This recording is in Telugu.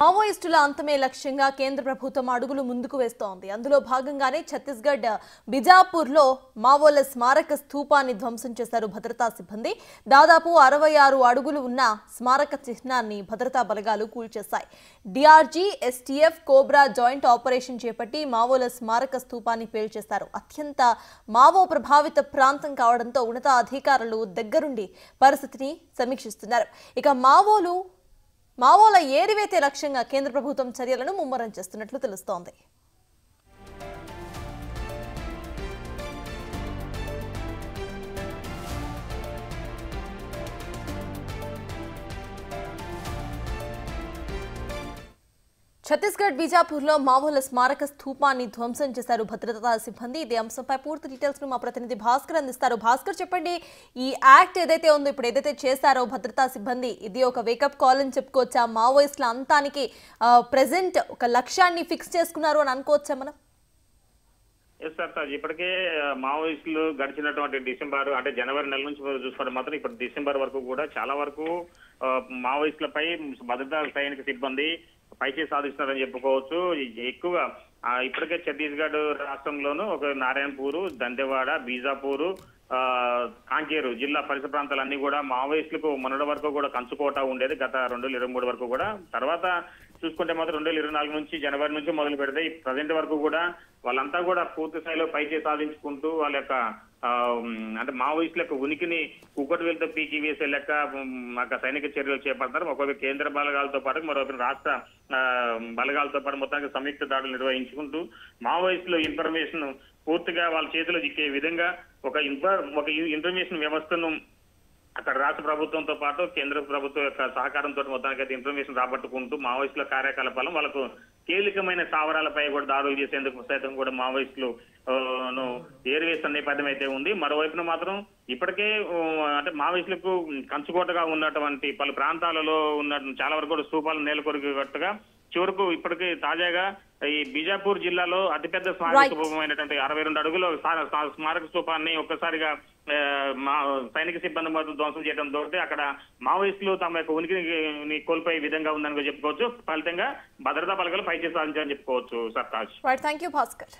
మావోయిస్టుల అంతమే లక్ష్యంగా కేంద్ర ప్రభుత్వం అడుగులు ముందుకు వేస్తోంది. అందులో భాగంగానే ఛత్తీస్గఢ్ బిజాపూర్లో మావోల స్మారక స్థూపాన్ని ధ్వంసం చేశారు భద్రతా సిబ్బంది. దాదాపు 66 అడుగులు ఉన్న స్మారక చిహ్నాన్ని భద్రతా బలగాలు కూల్చేశాయి. DRG, STF, COBRA joint operation చేపట్టి మావోల స్మారక స్థూపాన్ని పేల్చేశారు. అత్యంత మావో ప్రభావిత ప్రాంతం కావడంతో ఉన్నతాధికారులు దగ్గరుండి పరిస్థితిని సమీక్షిస్తున్నారు. ఇక మావోల ఏరివేతే లక్ష్యంగా కేంద్ర ప్రభుత్వం చర్యలను ముమ్మరం చేస్తున్నట్లు తెలుస్తోంది. ఛత్తీస్గఢ్ బీజాపూర్లో మావోల స్మారక స్థూపాన్ని ధ్వంసం చేశారు భద్రతా సిబ్బంది. ఇదే అంశంపై పూర్తి డీటెయిల్స్ ను మా ప్రతినిధి భాస్కర్ అందిస్తారు. భాస్కర్, చెప్పండి, ఈ యాక్ట్ ఏదైతే ఉందో ఇప్పుడు ఏదైతే చేశారో భద్రతా సిబ్బంది, ఇది ఒక వేకప్ కాల్ అని చెప్పుకోవచ్చా? మావోయిస్టుల అంతానికి ప్రెసెంట్ ఒక లక్ష్యాన్ని ఫిక్స్ చేసుకున్నారు అని అనుకోవచ్చా మనం? ఇప్పటికే మావోయిస్టులు గడిచినటువంటి డిసెంబర్ అంటే జనవరి నెల నుంచి చూసుకుంటే మాత్రం ఇప్పుడు డిసెంబర్ వరకు కూడా చాలా వరకు మావోయిస్టులపై భద్రతా సైనిక సిబ్బంది పైచే సాధిస్తున్నారని చెప్పుకోవచ్చు. ఎక్కువగా ఇప్పటికే ఛత్తీస్గఢ్ రాష్ట్రంలోనూ ఒక నారాయణపూర్, దంతెవాడ, బీజాపూర్, కాంకేరు జిల్లా పరిసర ప్రాంతాలన్నీ కూడా మావోయిస్టులకు మొన్నటి వరకు కూడా కంచుకోట ఉండేది గత 2023 వరకు కూడా. తర్వాత చూసుకుంటే మాత్రం 2024 నుంచి జనవరి నుంచి మొదలు పెడితే ప్రజెంట్ వరకు కూడా వాళ్ళంతా కూడా పూర్తి స్థాయిలో పైచే సాధించుకుంటూ వాళ్ళ యొక్క అంటే మావోయిస్టుల యొక్క ఉనికిని కుక్కటి వేలతో పీకి వేసే లెక్క సైనిక చర్యలు చేపడతారు. ఒకవైపు కేంద్ర బలగాలతో పాటు మరోవైపు రాష్ట్ర బలగాలతో పాటు మొత్తానికి సంయుక్త దాడులు నిర్వహించుకుంటూ మావోయిస్టులు ఇన్ఫర్మేషన్ పూర్తిగా వాళ్ళ చేతిలో చిక్కే విధంగా ఒక ఇన్ఫర్మేషన్ వ్యవస్థను అక్కడ రాష్ట్ర ప్రభుత్వంతో పాటు కేంద్ర ప్రభుత్వం యొక్క సహకారంతో మొత్తానికి అయితే ఇన్ఫర్మేషన్ రాబట్టుకుంటూ మావోయిస్టుల కార్యకలాపాలను వాళ్ళకు కీలకమైన స్థావరాలపై కూడా దాడులు చేసేందుకు సైతం కూడా మావోయిస్టులు ఏరివేసిన నేపథ్యం అయితే ఉంది. మరోవైపున మాత్రం ఇప్పటికే అంటే మావోయిస్టులకు కంచుకోటగా ఉన్నటువంటి పలు ప్రాంతాలలో ఉన్న చాలా వరకు కూడా స్థూపాలు నేలకొరిగట్టుగా చివరకు ఇప్పటికీ తాజాగా ఈ బీజాపూర్ జిల్లాలో అతిపెద్ద స్మారక స్థూపమైనటువంటి 62 అడుగుల స్మారక స్థూపాన్ని ఒక్కసారిగా సైనిక సిబ్బంది మొదలు ధ్వంసం చేయడంతో అక్కడ మావోయిస్టులు తమ యొక్క ఉనికిని కోల్పోయే విధంగా ఉందని చెప్పుకోవచ్చు. ఫలితంగా భద్రతా బలగాలు పైచే సాధించాలని చెప్పుకోవచ్చు. సర్తాజ్. Thank you Bhaskar.